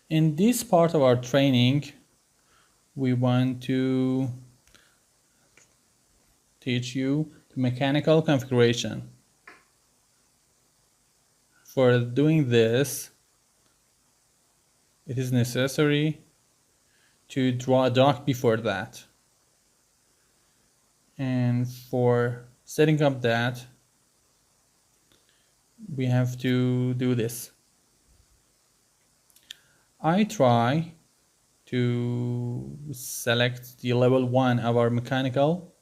In this part of our training, we want to teach you the mechanical configuration. For doing this, it is necessary to draw a duct before that. And for setting up that, we have to do this. I try to select the level 1 of our mechanical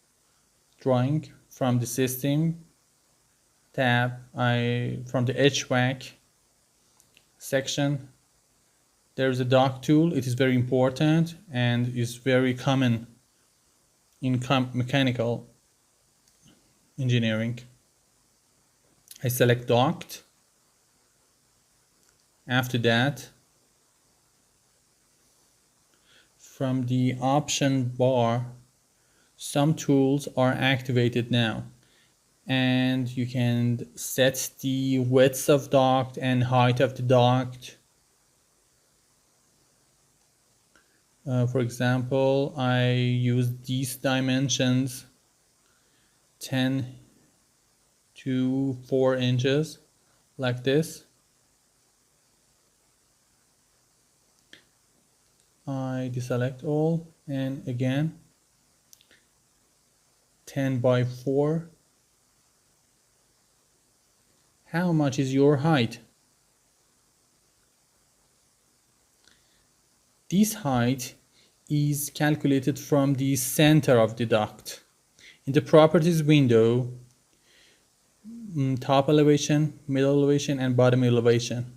drawing from the system tab. From the HVAC section, there's a duct tool. It is very important and is very common in mechanical engineering. I select duct. After that, from the option bar, some tools are activated now, and you can set the width of duct and height of the duct. For example, I use these dimensions, 10 to 4 inches, like this. I deselect all, and again 10 by 4. How much is your height? This height is calculated from the center of the duct. In the properties window, top elevation, middle elevation, and bottom elevation.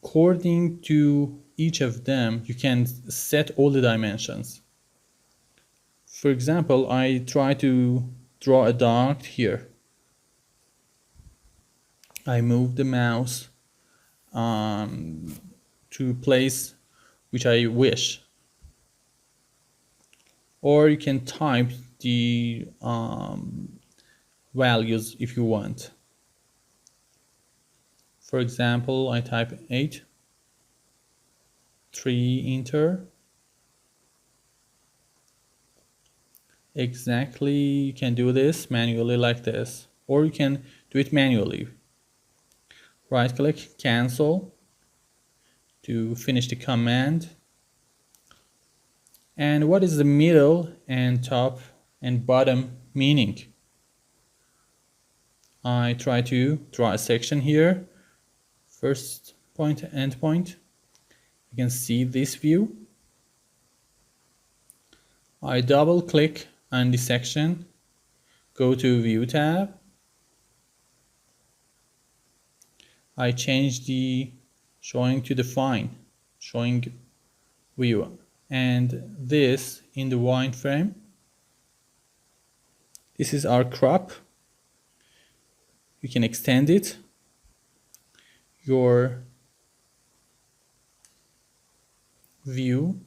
According to each of them, you can set all the dimensions. For example, I try to draw a duct here. I move the mouse to place which I wish. Or you can type the values if you want. For example, I type 8, 3, enter. Exactly, you can do this manually like this, or you can do it manually. Right click, cancel to finish the command. And what is the middle and top and bottom meaning? I try to draw a section here, first point, end point. You can see this view. I double click on the section, go to View tab. I change the showing to define, showing view, and this in the wireframe. This is our crop. You can extend it. Your view.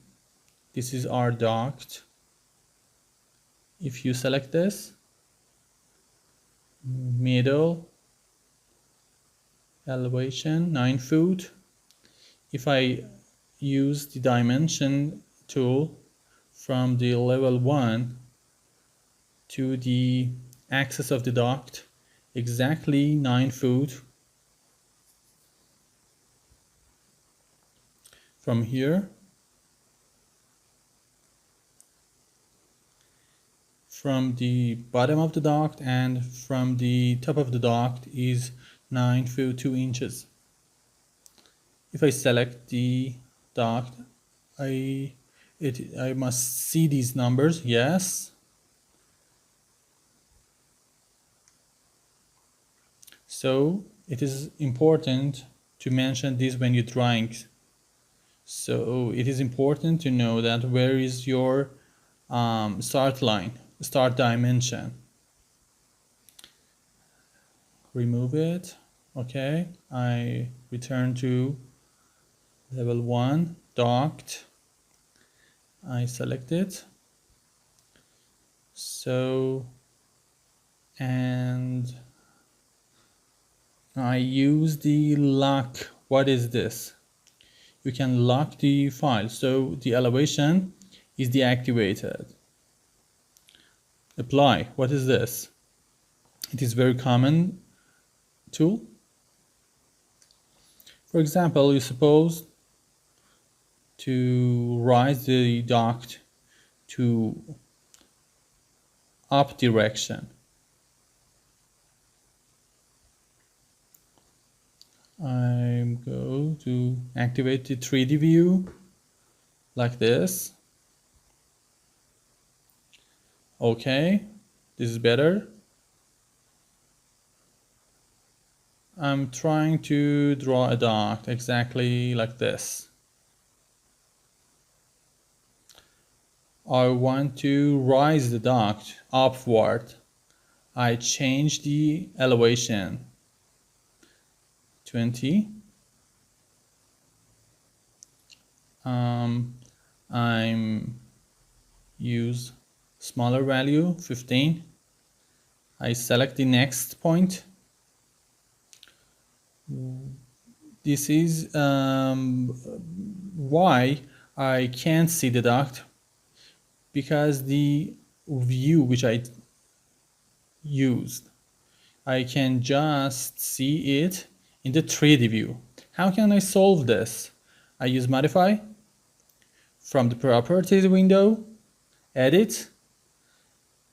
This is our duct. If you select this, middle, elevation, 9 foot. If I use the dimension tool from the level 1 to the axis of the duct, exactly 9 foot. From here, from the bottom of the duct and from the top of the duct is 9 foot 2 inches. If I select the duct, I must see these numbers, yes. So it is important to mention this when you're drawing. So it is important to know that where is your start line, start dimension. Remove it. Okay, I return to level 1, duct. I select it. So, and I use the lock. What is this? you can lock the file, so the elevation is deactivated. Apply. What is this? It is very common tool. For example, you suppose to raise the duct to up direction. I'm going to activate the 3D view like this. Okay, this is better. I'm trying to draw a duct exactly like this. I want to raise the duct upward. I change the elevation 20. I'm use smaller value 15. I select the next point. This is why I can't see the duct, because the view which I used, I can just see it in the 3D view. How can I solve this? I use modify from the properties window, edit,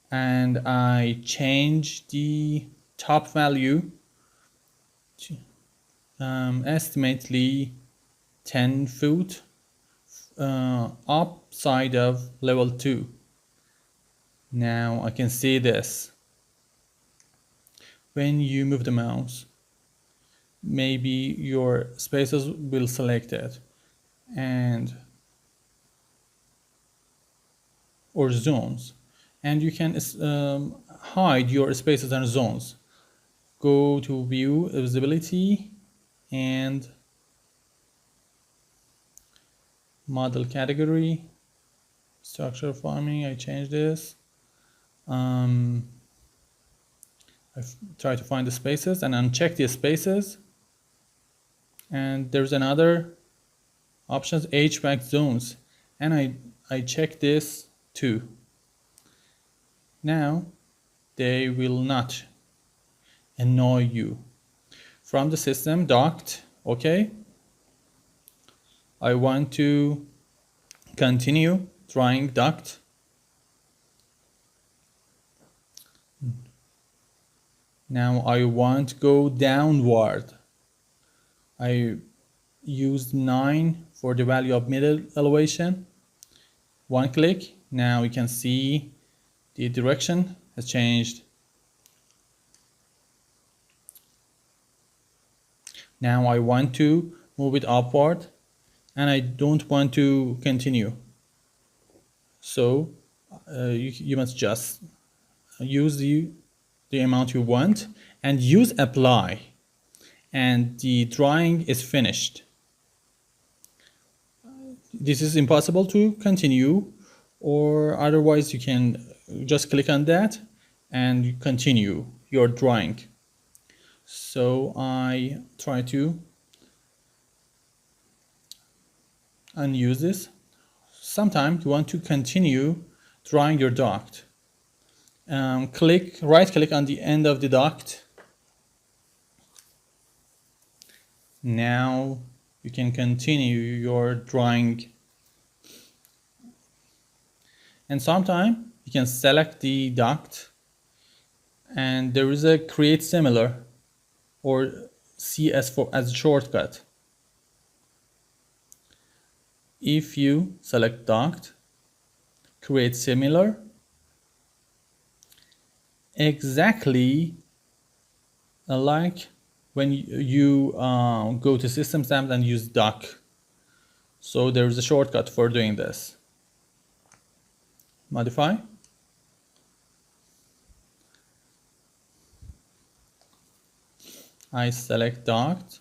and I change the top value to estimately 10 foot upside of level 2. Now I can see this. When you move the mouse, maybe your spaces will select it, and or zones, and you can hide your spaces and zones. Go to view visibility and model category, structure farming. I change this. I try to find the spaces and uncheck the spaces, and there's another options, HVAC zones, and I check this too. Now they will not annoy you. From the system duct, okay, I want to continue drawing duct. Now I want to go downward. I used 9 for the value of middle elevation. One click. Now you can see the direction has changed. Now I want to move it upward, and I don't want to continue. So you must just use the amount you want and use apply, and the drawing is finished. This is impossible to continue, or otherwise you can just click on that and continue your drawing. So I try to unuse this. Sometimes you want to continue drawing your duct. Right click on the end of the duct. Now you can continue your drawing. And sometimes you can select the duct, and there is a create similar or CS as a shortcut. If you select duct, create similar, exactly like when you go to system stamps and use duct. So there is a shortcut for doing this. Modify. I select duct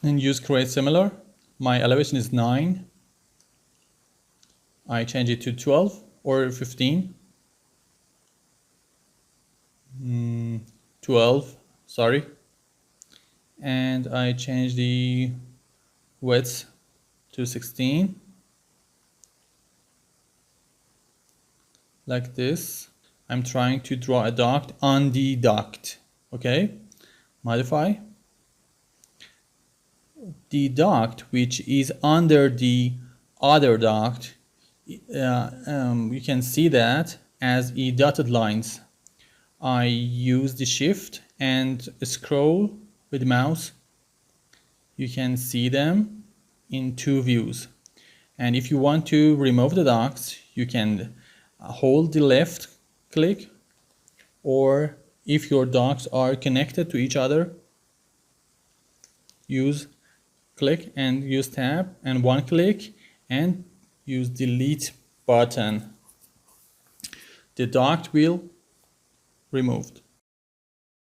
and use create similar. My elevation is 9. I change it to 12 or 15. 12, sorry. And I change the width to 16, like this. I'm trying to draw a duct on the duct. Okay, modify. The duct which is under the other duct, you can see that as dotted lines. I use the shift and scroll with mouse. You can see them in two views. And if you want to remove the ducts, you can hold the left click, or if your ducts are connected to each other, use click and use tab, and one click and use delete button. The duct will removed.